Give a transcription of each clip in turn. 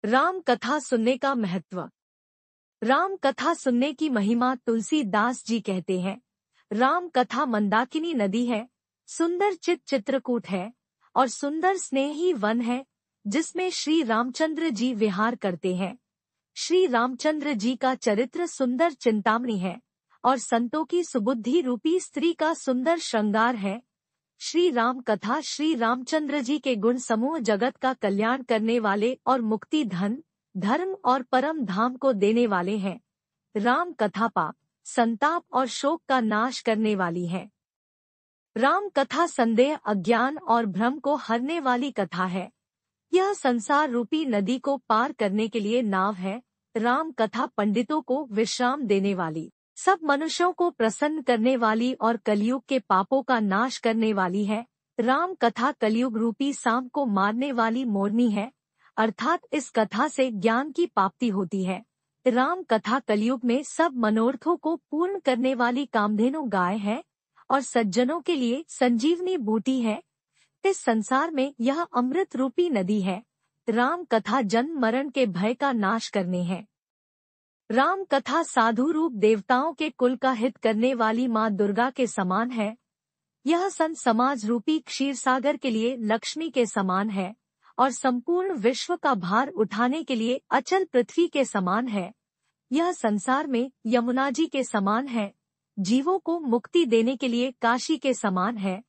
राम कथा सुनने का महत्व। राम कथा सुनने की महिमा तुलसीदास जी कहते हैं। राम कथा मंदाकिनी नदी है, सुंदर चित्रकूट है और सुंदर स्नेही वन है, जिसमें श्री रामचंद्र जी विहार करते हैं। श्री रामचंद्र जी का चरित्र सुंदर चिंतामणि है और संतों की सुबुद्धि रूपी स्त्री का सुंदर श्रृंगार है। श्री राम कथा श्री रामचंद्र जी के गुण समूह जगत का कल्याण करने वाले और मुक्ति, धन, धर्म और परम धाम को देने वाले हैं। राम कथा पाप, संताप और शोक का नाश करने वाली है। राम कथा संदेह, अज्ञान और भ्रम को हरने वाली कथा है। यह संसार रूपी नदी को पार करने के लिए नाव है। राम कथा पंडितों को विश्राम देने वाली, सब मनुष्यों को प्रसन्न करने वाली और कलयुग के पापों का नाश करने वाली है। राम कथा कलयुग रूपी सांप को मारने वाली मोरनी है, अर्थात इस कथा से ज्ञान की प्राप्ति होती है। राम कथा कलयुग में सब मनोरथों को पूर्ण करने वाली कामधेनु गाय है और सज्जनों के लिए संजीवनी बूटी है। इस संसार में यह अमृत रूपी नदी है। राम कथा जन्म मरण के भय का नाश करने है। राम कथा साधु रूप देवताओं के कुल का हित करने वाली माँ दुर्गा के समान है। यह संत समाज रूपी क्षीर सागर के लिए लक्ष्मी के समान है और संपूर्ण विश्व का भार उठाने के लिए अचल पृथ्वी के समान है। यह संसार में यमुना जी के समान है, जीवों को मुक्ति देने के लिए काशी के समान है।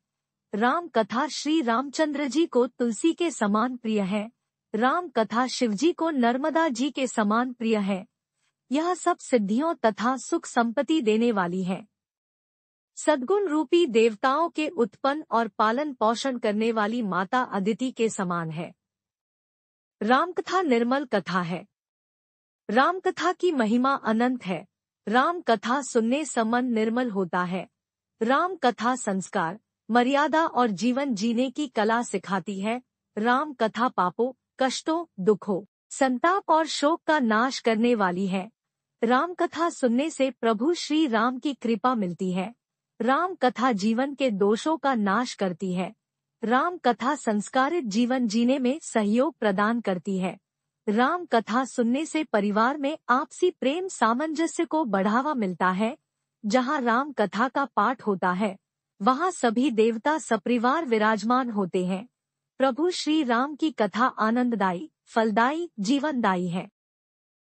राम कथा श्री रामचंद्र जी को तुलसी के समान प्रिय है। राम कथा शिवजी को नर्मदा जी के समान प्रिय है। यह सब सिद्धियों तथा सुख संपत्ति देने वाली है। सद्गुण रूपी देवताओं के उत्पन्न और पालन पोषण करने वाली माता अदिति के समान है। रामकथा निर्मल कथा है। रामकथा की महिमा अनंत है। राम कथा सुनने से मन निर्मल होता है। राम कथा संस्कार, मर्यादा और जीवन जीने की कला सिखाती है। राम कथा पापों, कष्टों, दुखों, संताप और शोक का नाश करने वाली है। राम कथा सुनने से प्रभु श्री राम की कृपा मिलती है। राम कथा जीवन के दोषों का नाश करती है। राम कथा संस्कारित जीवन जीने में सहयोग प्रदान करती है। राम कथा सुनने से परिवार में आपसी प्रेम सामंजस्य को बढ़ावा मिलता है। जहाँ राम कथा का पाठ होता है, वहाँ सभी देवता सपरिवार विराजमान होते हैं। प्रभु श्री राम की कथा आनंददायी, फलदायी, जीवनदायी है।